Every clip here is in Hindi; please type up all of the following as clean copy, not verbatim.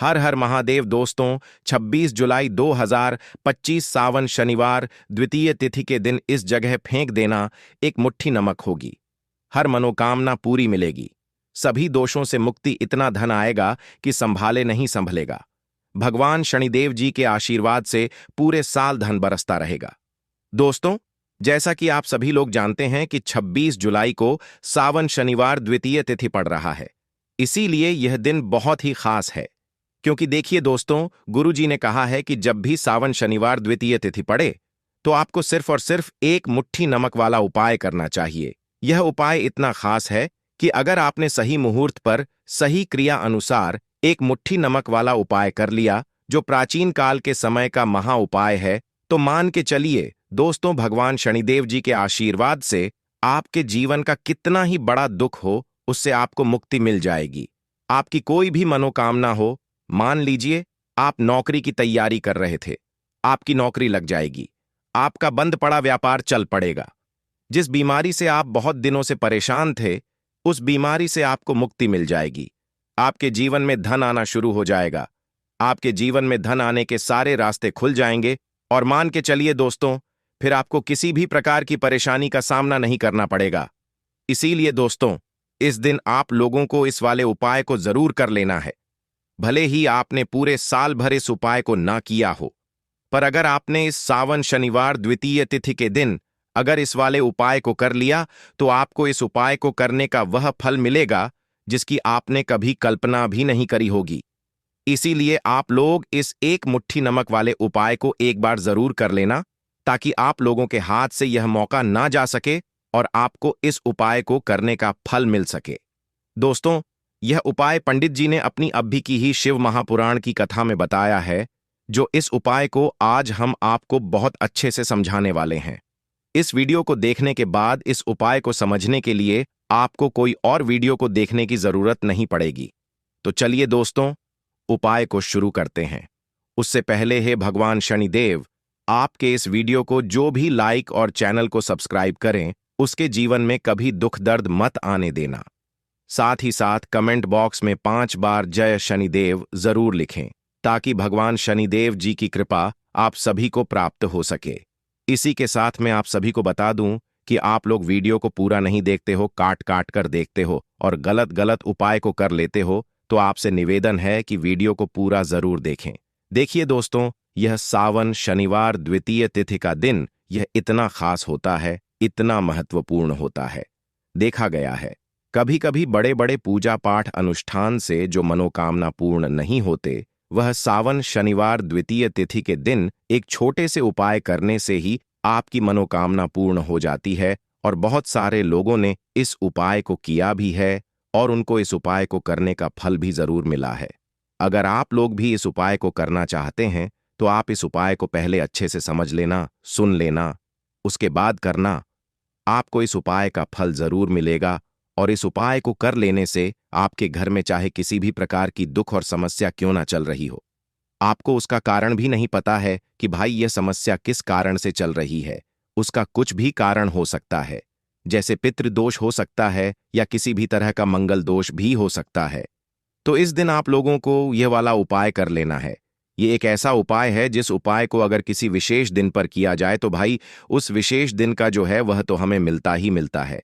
हर हर महादेव दोस्तों, 26 जुलाई 2025 सावन शनिवार द्वितीय तिथि के दिन इस जगह फेंक देना एक मुट्ठी नमक होगी। हर मनोकामना पूरी मिलेगी। सभी दोषों से मुक्ति, इतना धन आएगा कि संभाले नहीं संभलेगा। भगवान शनिदेव जी के आशीर्वाद से पूरे साल धन बरसता रहेगा। दोस्तों, जैसा कि आप सभी लोग जानते हैं कि 26 जुलाई को सावन शनिवार द्वितीय तिथि पड़ रहा है। इसीलिए यह दिन बहुत ही खास है। क्योंकि देखिए दोस्तों, गुरु जी ने कहा है कि जब भी सावन शनिवार द्वितीय तिथि पड़े तो आपको सिर्फ और सिर्फ एक मुट्ठी नमक वाला उपाय करना चाहिए। यह उपाय इतना खास है कि अगर आपने सही मुहूर्त पर सही क्रिया अनुसार एक मुट्ठी नमक वाला उपाय कर लिया, जो प्राचीन काल के समय का महा उपाय है, तो मान के चलिए दोस्तों, भगवान शनिदेव जी के आशीर्वाद से आपके जीवन का कितना ही बड़ा दुख हो, उससे आपको मुक्ति मिल जाएगी। आपकी कोई भी मनोकामना हो, मान लीजिए आप नौकरी की तैयारी कर रहे थे, आपकी नौकरी लग जाएगी। आपका बंद पड़ा व्यापार चल पड़ेगा। जिस बीमारी से आप बहुत दिनों से परेशान थे, उस बीमारी से आपको मुक्ति मिल जाएगी। आपके जीवन में धन आना शुरू हो जाएगा। आपके जीवन में धन आने के सारे रास्ते खुल जाएंगे और मान के चलिए दोस्तों, फिर आपको किसी भी प्रकार की परेशानी का सामना नहीं करना पड़ेगा। इसीलिए दोस्तों, इस दिन आप लोगों को इस वाले उपाय को जरूर कर लेना है। भले ही आपने पूरे साल भर इस उपाय को ना किया हो, पर अगर आपने इस सावन शनिवार द्वितीय तिथि के दिन अगर इस वाले उपाय को कर लिया, तो आपको इस उपाय को करने का वह फल मिलेगा जिसकी आपने कभी कल्पना भी नहीं करी होगी। इसीलिए आप लोग इस एक मुट्ठी नमक वाले उपाय को एक बार जरूर कर लेना, ताकि आप लोगों के हाथ से यह मौका ना जा सके और आपको इस उपाय को करने का फल मिल सके। दोस्तों, यह उपाय पंडित जी ने अपनी अभी की ही शिव महापुराण की कथा में बताया है, जो इस उपाय को आज हम आपको बहुत अच्छे से समझाने वाले हैं। इस वीडियो को देखने के बाद इस उपाय को समझने के लिए आपको कोई और वीडियो को देखने की जरूरत नहीं पड़ेगी। तो चलिए दोस्तों, उपाय को शुरू करते हैं। उससे पहले हे भगवान शनिदेव, आपके इस वीडियो को जो भी लाइक और चैनल को सब्सक्राइब करें, उसके जीवन में कभी दुख दर्द मत आने देना। साथ ही साथ कमेंट बॉक्स में 5 बार जय शनिदेव जरूर लिखें, ताकि भगवान शनिदेव जी की कृपा आप सभी को प्राप्त हो सके। इसी के साथ मैं आप सभी को बता दूं कि आप लोग वीडियो को पूरा नहीं देखते हो, काट काट कर देखते हो और गलत गलत उपाय को कर लेते हो, तो आपसे निवेदन है कि वीडियो को पूरा जरूर देखें। देखिए दोस्तों, यह सावन शनिवार द्वितीय तिथि का दिन यह इतना खास होता है, इतना महत्वपूर्ण होता है। देखा गया है कभी कभी बड़े बड़े पूजा पाठ अनुष्ठान से जो मनोकामना पूर्ण नहीं होते, वह सावन शनिवार द्वितीय तिथि के दिन एक छोटे से उपाय करने से ही आपकी मनोकामना पूर्ण हो जाती है। और बहुत सारे लोगों ने इस उपाय को किया भी है और उनको इस उपाय को करने का फल भी जरूर मिला है। अगर आप लोग भी इस उपाय को करना चाहते हैं, तो आप इस उपाय को पहले अच्छे से समझ लेना, सुन लेना, उसके बाद करना। आपको इस उपाय का फल जरूर मिलेगा और इस उपाय को कर लेने से आपके घर में चाहे किसी भी प्रकार की दुख और समस्या क्यों ना चल रही हो, आपको उसका कारण भी नहीं पता है कि भाई यह समस्या किस कारण से चल रही है, उसका कुछ भी कारण हो सकता है। जैसे पितृदोष हो सकता है या किसी भी तरह का मंगल दोष भी हो सकता है। तो इस दिन आप लोगों को यह वाला उपाय कर लेना है। ये एक ऐसा उपाय है जिस उपाय को अगर किसी विशेष दिन पर किया जाए, तो भाई उस विशेष दिन का जो है वह तो हमें मिलता ही मिलता है।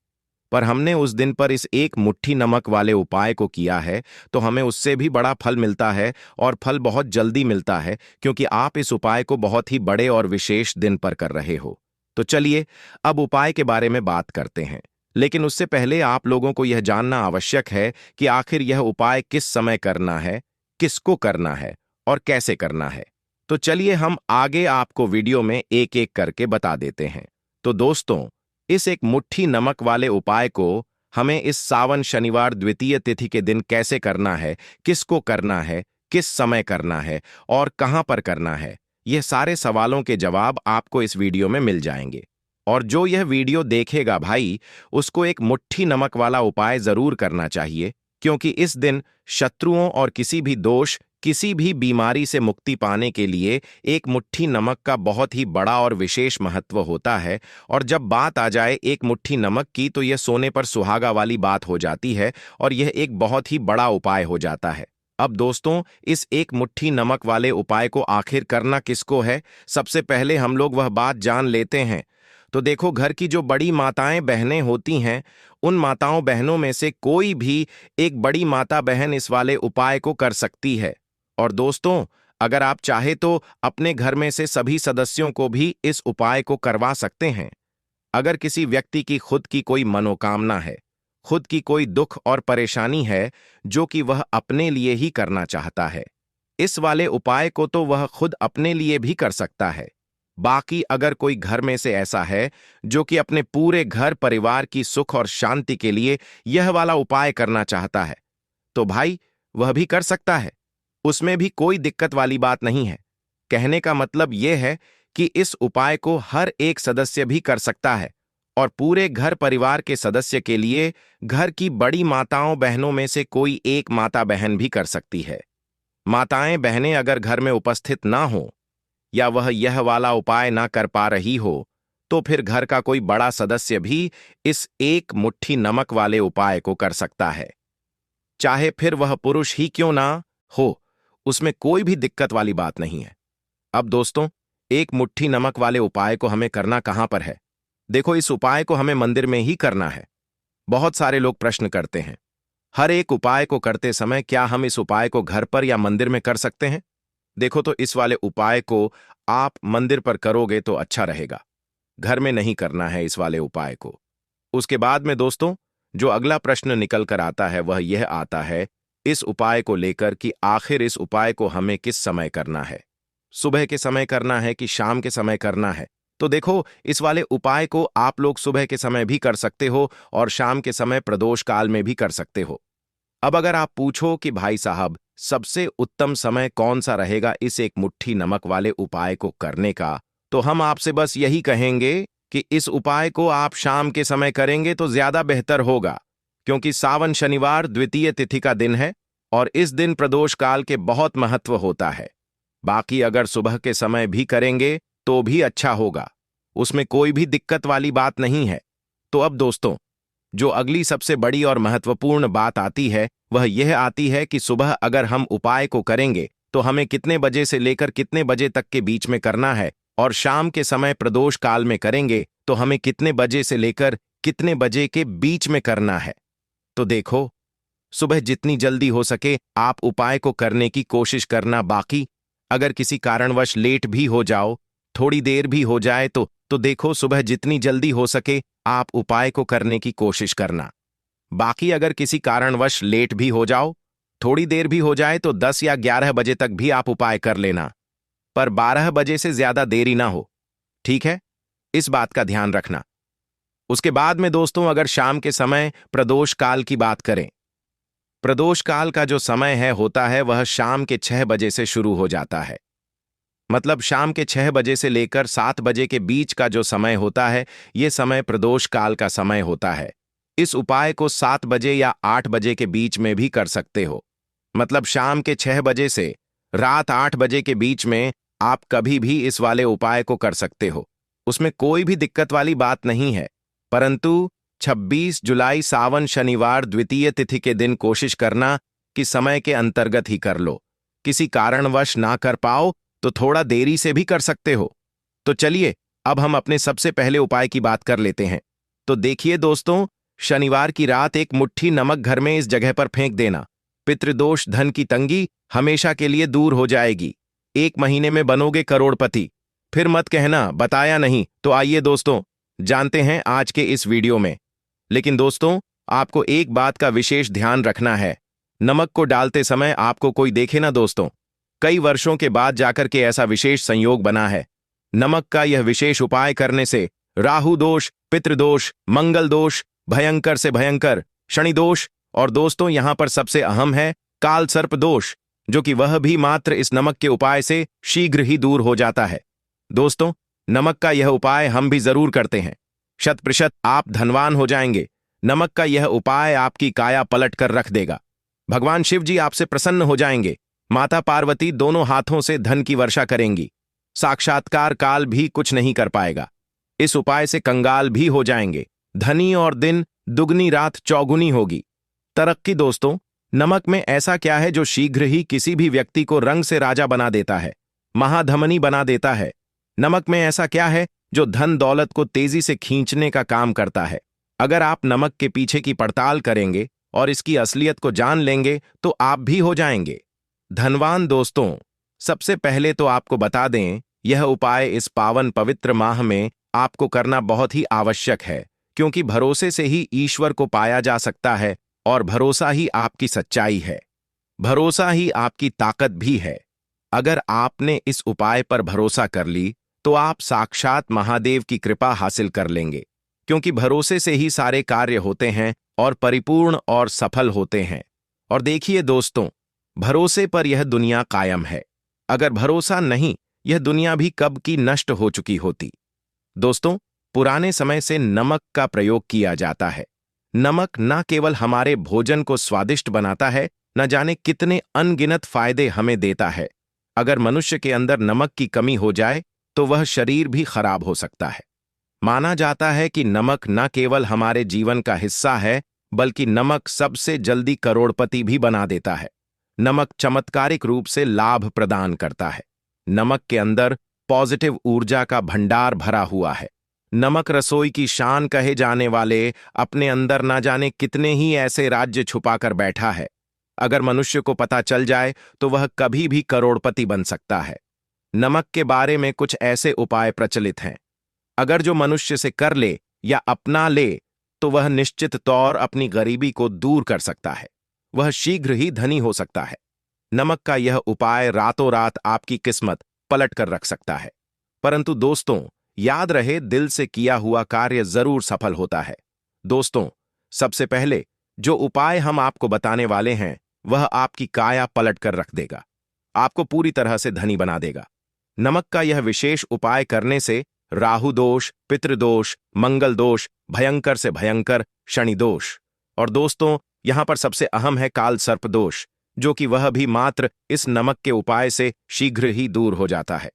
पर हमने उस दिन पर इस एक मुट्ठी नमक वाले उपाय को किया है, तो हमें उससे भी बड़ा फल मिलता है और फल बहुत जल्दी मिलता है, क्योंकि आप इस उपाय को बहुत ही बड़े और विशेष दिन पर कर रहे हो। तो चलिए अब उपाय के बारे में बात करते हैं। लेकिन उससे पहले आप लोगों को यह जानना आवश्यक है कि आखिर यह उपाय किस समय करना है, किसको करना है और कैसे करना है। तो चलिए हम आगे आपको वीडियो में एक एक करके बता देते हैं। तो दोस्तों, इस एक मुट्ठी नमक वाले उपाय को हमें इस सावन शनिवार द्वितीय तिथि के दिन कैसे करना है, किसको करना है, किस समय करना है और कहां पर करना है, यह सारे सवालों के जवाब आपको इस वीडियो में मिल जाएंगे। और जो यह वीडियो देखेगा भाई, उसको एक मुट्ठी नमक वाला उपाय जरूर करना चाहिए, क्योंकि इस दिन शत्रुओं और किसी भी दोष, किसी भी बीमारी से मुक्ति पाने के लिए एक मुट्ठी नमक का बहुत ही बड़ा और विशेष महत्व होता है। और जब बात आ जाए एक मुट्ठी नमक की, तो यह सोने पर सुहागा वाली बात हो जाती है और यह एक बहुत ही बड़ा उपाय हो जाता है। अब दोस्तों, इस एक मुट्ठी नमक वाले उपाय को आखिर करना किसको है, सबसे पहले हम लोग वह बात जान लेते हैं। तो देखो, घर की जो बड़ी माताएं बहनें होती हैं, उन माताओं बहनों में से कोई भी एक बड़ी माता बहन इस वाले उपाय को कर सकती है। और दोस्तों, अगर आप चाहे तो अपने घर में से सभी सदस्यों को भी इस उपाय को करवा सकते हैं। अगर किसी व्यक्ति की खुद की कोई मनोकामना है, खुद की कोई दुख और परेशानी है जो कि वह अपने लिए ही करना चाहता है, इस वाले उपाय को तो वह खुद अपने लिए भी कर सकता है। बाकी अगर कोई घर में से ऐसा है जो कि अपने पूरे घर परिवार की सुख और शांति के लिए यह वाला उपाय करना चाहता है, तो भाई वह भी कर सकता है। उसमें भी कोई दिक्कत वाली बात नहीं है। कहने का मतलब यह है कि इस उपाय को हर एक सदस्य भी कर सकता है और पूरे घर परिवार के सदस्य के लिए घर की बड़ी माताओं बहनों में से कोई एक माता बहन भी कर सकती है। माताएं बहनें अगर घर में उपस्थित ना हो या वह यह वाला उपाय ना कर पा रही हो, तो फिर घर का कोई बड़ा सदस्य भी इस एक मुट्ठी नमक वाले उपाय को कर सकता है। चाहे फिर वह पुरुष ही क्यों ना हो, उसमें कोई भी दिक्कत वाली बात नहीं है। अब दोस्तों, एक मुट्ठी नमक वाले उपाय को हमें करना कहां पर है? देखो, इस उपाय को हमें मंदिर में ही करना है। बहुत सारे लोग प्रश्न करते हैं, हर एक उपाय को करते समय क्या हम इस उपाय को घर पर या मंदिर में कर सकते हैं? देखो, तो इस वाले उपाय को आप मंदिर पर करोगे तो अच्छा रहेगा। घर में नहीं करना है इस वाले उपाय को। उसके बाद में दोस्तों, जो अगला प्रश्न निकल कर आता है वह यह आता है इस उपाय को लेकर कि आखिर इस उपाय को हमें किस समय करना है, सुबह के समय करना है कि शाम के समय करना है? तो देखो, इस वाले उपाय को आप लोग सुबह के समय भी कर सकते हो और शाम के समय प्रदोष काल में भी कर सकते हो। अब अगर आप पूछो कि भाई साहब, सबसे उत्तम समय कौन सा रहेगा इस एक मुट्ठी नमक वाले उपाय को करने का, तो हम आपसे बस यही कहेंगे कि इस उपाय को आप शाम के समय करेंगे तो ज्यादा बेहतर होगा, क्योंकि सावन शनिवार द्वितीय तिथि का दिन है और इस दिन प्रदोष काल के बहुत महत्व होता है। बाकी अगर सुबह के समय भी करेंगे तो भी अच्छा होगा, उसमें कोई भी दिक्कत वाली बात नहीं है। तो अब दोस्तों, जो अगली सबसे बड़ी और महत्वपूर्ण बात आती है वह यह आती है कि सुबह अगर हम उपाय को करेंगे तो हमें कितने बजे से लेकर कितने बजे तक के बीच में करना है, और शाम के समय प्रदोष काल में करेंगे तो हमें कितने बजे से लेकर कितने बजे के बीच में करना है। तो देखो, सुबह जितनी जल्दी हो सके आप उपाय को करने की कोशिश करना। बाकी अगर किसी कारणवश लेट भी हो जाओ, थोड़ी देर भी हो जाए तो देखो, सुबह जितनी जल्दी हो सके आप उपाय को करने की कोशिश करना। बाकी अगर किसी कारणवश लेट भी हो जाओ, थोड़ी देर भी हो जाए तो 10 या 11 बजे तक भी आप उपाय कर लेना, पर 12 बजे से ज्यादा देरी ना हो, ठीक है? इस बात का ध्यान रखना। उसके बाद में दोस्तों, अगर शाम के समय प्रदोष काल की बात करें, प्रदोष काल का जो समय होता है वह शाम के 6 बजे से शुरू हो जाता है। मतलब शाम के 6 बजे से लेकर 7 बजे के बीच का जो समय होता है, यह समय प्रदोष काल का समय होता है। इस उपाय को 7 बजे या 8 बजे के बीच में भी कर सकते हो। मतलब शाम के 6 बजे से रात 8 बजे के बीच में आप कभी भी इस वाले उपाय को कर सकते हो, उसमें कोई भी दिक्कत वाली बात नहीं है। परंतु 26 जुलाई सावन शनिवार द्वितीय तिथि के दिन कोशिश करना कि समय के अंतर्गत ही कर लो। किसी कारणवश ना कर पाओ तो थोड़ा देरी से भी कर सकते हो। तो चलिए, अब हम अपने सबसे पहले उपाय की बात कर लेते हैं। तो देखिए दोस्तों, शनिवार की रात एक मुट्ठी नमक घर में इस जगह पर फेंक देना। पितृदोष, धन की तंगी हमेशा के लिए दूर हो जाएगी। 1 महीने में बनोगे करोड़पति। फिर मत कहना बताया नहीं। तो आइए दोस्तों, जानते हैं आज के इस वीडियो में। लेकिन दोस्तों, आपको एक बात का विशेष ध्यान रखना है, नमक को डालते समय आपको कोई देखे ना दोस्तों। कई वर्षों के बाद जाकर के ऐसा विशेष संयोग बना है। नमक का यह विशेष उपाय करने से राहु दोष, पितृदोष, मंगल दोष, भयंकर से भयंकर शनि दोष, और दोस्तों यहां पर सबसे अहम है काल सर्प दोष, जो कि वह भी मात्र इस नमक के उपाय से शीघ्र ही दूर हो जाता है। दोस्तों, नमक का यह उपाय हम भी जरूर करते हैं। 100% आप धनवान हो जाएंगे। नमक का यह उपाय आपकी काया पलट कर रख देगा। भगवान शिव जी आपसे प्रसन्न हो जाएंगे। माता पार्वती दोनों हाथों से धन की वर्षा करेंगी। साक्षात्कार काल भी कुछ नहीं कर पाएगा। इस उपाय से कंगाल भी हो जाएंगे। धनी और दिन दुगनी रात चौगुनी होगी। तरक्की दोस्तों, नमक में ऐसा क्या है जो शीघ्र ही किसी भी व्यक्ति को रंग से राजा बना देता है, महाधमनी बना देता है? नमक में ऐसा क्या है जो धन दौलत को तेजी से खींचने का काम करता है? अगर आप नमक के पीछे की पड़ताल करेंगे और इसकी असलियत को जान लेंगे तो आप भी हो जाएंगे धनवान। दोस्तों, सबसे पहले तो आपको बता दें, यह उपाय इस पावन पवित्र माह में आपको करना बहुत ही आवश्यक है, क्योंकि भरोसे से ही ईश्वर को पाया जा सकता है और भरोसा ही आपकी सच्चाई है, भरोसा ही आपकी ताकत भी है। अगर आपने इस उपाय पर भरोसा कर ली तो आप साक्षात महादेव की कृपा हासिल कर लेंगे, क्योंकि भरोसे से ही सारे कार्य होते हैं और परिपूर्ण और सफल होते हैं। और देखिए दोस्तों, भरोसे पर यह दुनिया कायम है। अगर भरोसा नहीं, यह दुनिया भी कब की नष्ट हो चुकी होती। दोस्तों, पुराने समय से नमक का प्रयोग किया जाता है। नमक न केवल हमारे भोजन को स्वादिष्ट बनाता है, न जाने कितने अनगिनत फायदे हमें देता है। अगर मनुष्य के अंदर नमक की कमी हो जाए तो वह शरीर भी खराब हो सकता है। माना जाता है कि नमक न केवल हमारे जीवन का हिस्सा है, बल्कि नमक सबसे जल्दी करोड़पति भी बना देता है। नमक चमत्कारिक रूप से लाभ प्रदान करता है। नमक के अंदर पॉजिटिव ऊर्जा का भंडार भरा हुआ है। नमक रसोई की शान कहे जाने वाले अपने अंदर ना जाने कितने ही ऐसे राज्य छुपाकर बैठा है। अगर मनुष्य को पता चल जाए तो वह कभी भी करोड़पति बन सकता है। नमक के बारे में कुछ ऐसे उपाय प्रचलित हैं। अगर जो मनुष्य से कर ले या अपना ले तो वह निश्चित तौर अपनी गरीबी को दूर कर सकता है, वह शीघ्र ही धनी हो सकता है। नमक का यह उपाय रातों रात आपकी किस्मत पलट कर रख सकता है। परंतु दोस्तों, याद रहे, दिल से किया हुआ कार्य जरूर सफल होता है। दोस्तों, सबसे पहले जो उपाय हम आपको बताने वाले हैं वह आपकी काया पलट कर रख देगा, आपको पूरी तरह से धनी बना देगा। नमक का यह विशेष उपाय करने से राहु दोष, पितृदोष, मंगल दोष, भयंकर से भयंकर शनि दोष, और दोस्तों यहां पर सबसे अहम है काल सर्प दोष, जो कि वह भी मात्र इस नमक के उपाय से शीघ्र ही दूर हो जाता है।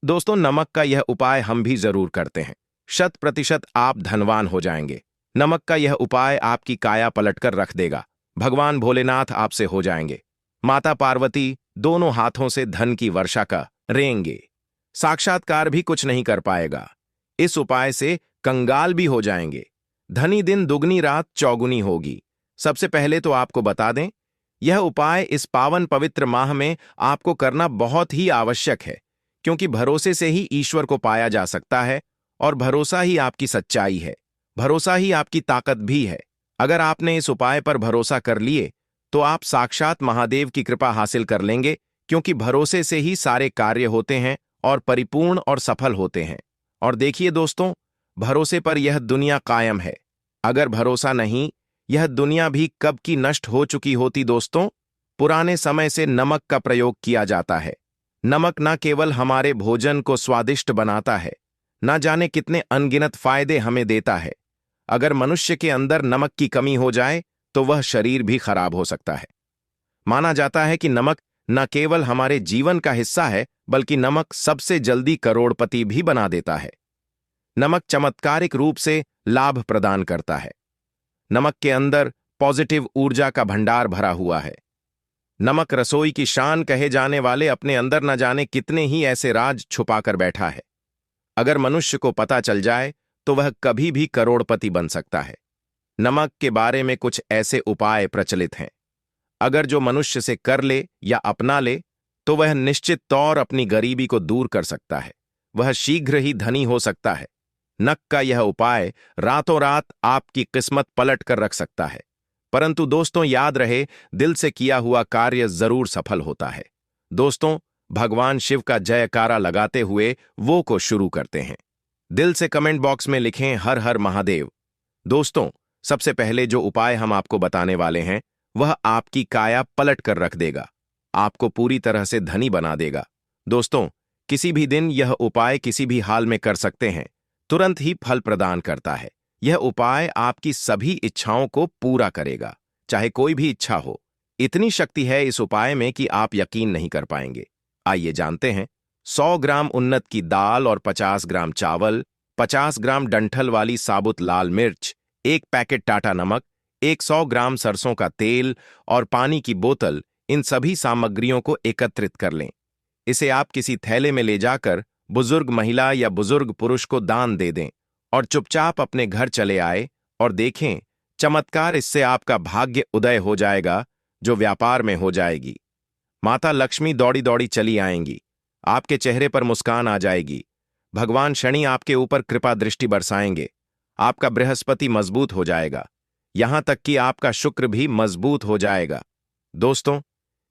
दोस्तों, नमक का यह उपाय हम भी जरूर करते हैं। 100% आप धनवान हो जाएंगे। नमक का यह उपाय आपकी काया पलटकर रख देगा। भगवान भोलेनाथ आपसे हो जाएंगे। माता पार्वती दोनों हाथों से धन की वर्षा करेंगे। साक्षात्कार भी कुछ नहीं कर पाएगा। इस उपाय से कंगाल भी हो जाएंगे। धनी दिन दुगनी रात चौगुनी होगी। सबसे पहले तो आपको बता दें, यह उपाय इस पावन पवित्र माह में आपको करना बहुत ही आवश्यक है, क्योंकि भरोसे से ही ईश्वर को पाया जा सकता है और भरोसा ही आपकी सच्चाई है, भरोसा ही आपकी ताकत भी है। अगर आपने इस उपाय पर भरोसा कर लिए तो आप साक्षात महादेव की कृपा हासिल कर लेंगे, क्योंकि भरोसे से ही सारे कार्य होते हैं और परिपूर्ण और सफल होते हैं। और देखिए दोस्तों, भरोसे पर यह दुनिया कायम है। अगर भरोसा नहीं, यह दुनिया भी कब की नष्ट हो चुकी होती। दोस्तों, पुराने समय से नमक का प्रयोग किया जाता है। नमक न केवल हमारे भोजन को स्वादिष्ट बनाता है, न जाने कितने अनगिनत फायदे हमें देता है। अगर मनुष्य के अंदर नमक की कमी हो जाए तो वह शरीर भी खराब हो सकता है। माना जाता है कि नमक न केवल हमारे जीवन का हिस्सा है, बल्कि नमक सबसे जल्दी करोड़पति भी बना देता है। नमक चमत्कारिक रूप से लाभ प्रदान करता है। नमक के अंदर पॉजिटिव ऊर्जा का भंडार भरा हुआ है। नमक रसोई की शान कहे जाने वाले अपने अंदर न जाने कितने ही ऐसे राज छुपाकर बैठा है। अगर मनुष्य को पता चल जाए तो वह कभी भी करोड़पति बन सकता है। नमक के बारे में कुछ ऐसे उपाय प्रचलित हैं। अगर जो मनुष्य से कर ले या अपना ले तो वह निश्चित तौर अपनी गरीबी को दूर कर सकता है, वह शीघ्र ही धनी हो सकता है। नमक का यह उपाय रातों रात आपकी किस्मत पलट कर रख सकता है। परंतु दोस्तों, याद रहे, दिल से किया हुआ कार्य जरूर सफल होता है। दोस्तों, भगवान शिव का जयकारा लगाते हुए वो को शुरू करते हैं। दिल से कमेंट बॉक्स में लिखें हर हर महादेव। दोस्तों, सबसे पहले जो उपाय हम आपको बताने वाले हैं वह आपकी काया पलट कर रख देगा, आपको पूरी तरह से धनी बना देगा। दोस्तों, किसी भी दिन यह उपाय किसी भी हाल में कर सकते हैं, तुरंत ही फल प्रदान करता है। यह उपाय आपकी सभी इच्छाओं को पूरा करेगा, चाहे कोई भी इच्छा हो। इतनी शक्ति है इस उपाय में कि आप यकीन नहीं कर पाएंगे। आइए जानते हैं। 100 ग्राम उन्नत की दाल और 50 ग्राम चावल, 50 ग्राम डंठल वाली साबुत लाल मिर्च, 1 पैकेट टाटा नमक, 100 ग्राम सरसों का तेल और पानी की बोतल, इन सभी सामग्रियों को एकत्रित कर लें। इसे आप किसी थैले में ले जाकर बुजुर्ग महिला या बुजुर्ग पुरुष को दान दे दें और चुपचाप अपने घर चले आए और देखें चमत्कार। इससे आपका भाग्य उदय हो जाएगा, जो व्यापार में हो जाएगी। माता लक्ष्मी दौड़ी दौड़ी चली आएंगी, आपके चेहरे पर मुस्कान आ जाएगी। भगवान शनि आपके ऊपर कृपा दृष्टि बरसाएंगे, आपका बृहस्पति मजबूत हो जाएगा, यहां तक कि आपका शुक्र भी मजबूत हो जाएगा। दोस्तों,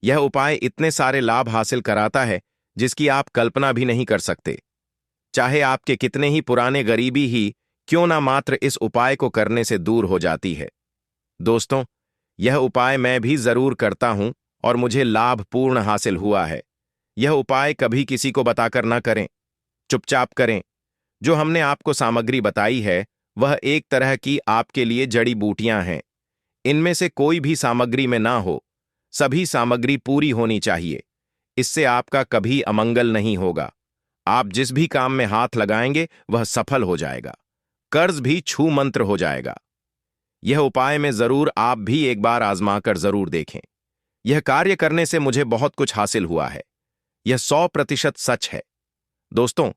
यह उपाय इतने सारे लाभ हासिल कराता है जिसकी आप कल्पना भी नहीं कर सकते। चाहे आपके कितने ही पुराने गरीबी ही क्यों ना, मात्र इस उपाय को करने से दूर हो जाती है। दोस्तों, यह उपाय मैं भी जरूर करता हूं और मुझे लाभ पूर्ण हासिल हुआ है। यह उपाय कभी किसी को बताकर ना करें, चुपचाप करें। जो हमने आपको सामग्री बताई है वह एक तरह की आपके लिए जड़ी बूटियां हैं। इनमें से कोई भी सामग्री में ना हो, सभी सामग्री पूरी होनी चाहिए। इससे आपका कभी अमंगल नहीं होगा। आप जिस भी काम में हाथ लगाएंगे वह सफल हो जाएगा, कर्ज भी छू मंत्र हो जाएगा। यह उपाय में जरूर आप भी एक बार आजमाकर जरूर देखें। यह कार्य करने से मुझे बहुत कुछ हासिल हुआ है, यह 100% सच है। दोस्तों,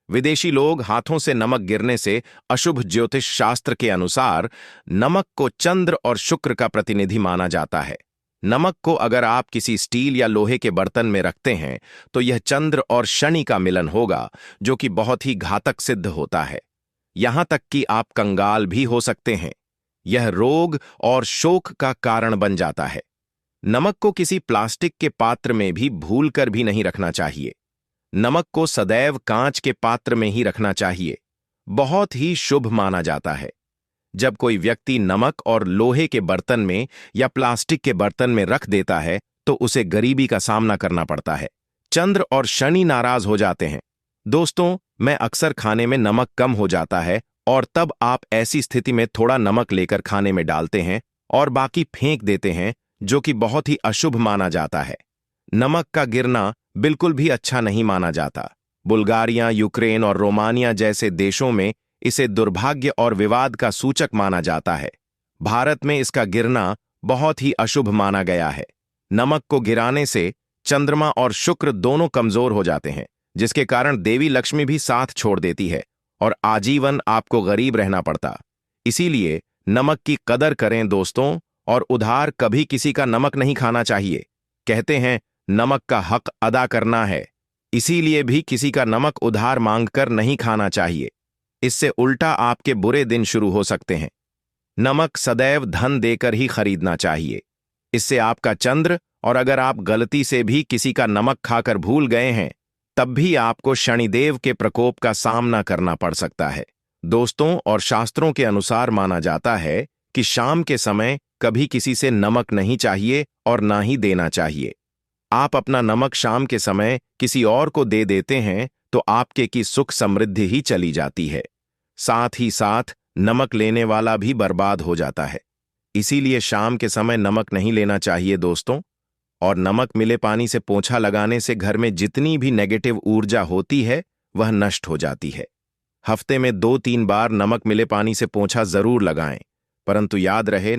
विदेशी लोग हाथों से नमक गिरने से अशुभ ज्योतिष शास्त्र के अनुसार नमक को चंद्र और शुक्र का प्रतिनिधि माना जाता है। नमक को अगर आप किसी स्टील या लोहे के बर्तन में रखते हैं तो यह चंद्र और शनि का मिलन होगा, जो कि बहुत ही घातक सिद्ध होता है। यहां तक कि आप कंगाल भी हो सकते हैं। यह रोग और शोक का कारण बन जाता है। नमक को किसी प्लास्टिक के पात्र में भी भूलकर भी नहीं रखना चाहिए। नमक को सदैव कांच के पात्र में ही रखना चाहिए, बहुत ही शुभ माना जाता है। जब कोई व्यक्ति नमक और लोहे के बर्तन में या प्लास्टिक के बर्तन में रख देता है तो उसे गरीबी का सामना करना पड़ता है। चंद्र और शनि नाराज हो जाते हैं। दोस्तों, मैं अक्सर खाने में नमक कम हो जाता है और तब आप ऐसी स्थिति में थोड़ा नमक लेकर खाने में डालते हैं और बाकी फेंक देते हैं, जो कि बहुत ही अशुभ माना जाता है। नमक का गिरना बिल्कुल भी अच्छा नहीं माना जाता। बुल्गारिया, यूक्रेन और रोमानिया जैसे देशों में इसे दुर्भाग्य और विवाद का सूचक माना जाता है। भारत में इसका गिरना बहुत ही अशुभ माना गया है। नमक को गिराने से चंद्रमा और शुक्र दोनों कमजोर हो जाते हैं, जिसके कारण देवी लक्ष्मी भी साथ छोड़ देती है और आजीवन आपको गरीब रहना पड़ता। इसीलिए नमक की कदर करें दोस्तों, और उधार कभी किसी का नमक नहीं खाना चाहिए। कहते हैं नमक का हक अदा करना है, इसीलिए भी किसी का नमक उधार मांगकर नहीं खाना चाहिए। इससे उल्टा आपके बुरे दिन शुरू हो सकते हैं। नमक सदैव धन देकर ही खरीदना चाहिए, इससे आपका चंद्र, और अगर आप गलती से भी किसी का नमक खाकर भूल गए हैं तब भी आपको शनिदेव के प्रकोप का सामना करना पड़ सकता है। दोस्तों, और शास्त्रों के अनुसार माना जाता है कि शाम के समय कभी किसी से नमक नहीं चाहिए और ना ही देना चाहिए। आप अपना नमक शाम के समय किसी और को दे देते हैं तो आपके की सुख समृद्धि ही चली जाती है, साथ ही साथ नमक लेने वाला भी बर्बाद हो जाता है। इसीलिए शाम के समय नमक नहीं लेना चाहिए दोस्तों। और नमक मिले पानी से पोंछा लगाने से घर में जितनी भी नेगेटिव ऊर्जा होती है वह नष्ट हो जाती है। हफ्ते में 2-3 बार नमक मिले पानी से पोंछा जरूर लगाएं, परंतु याद रहे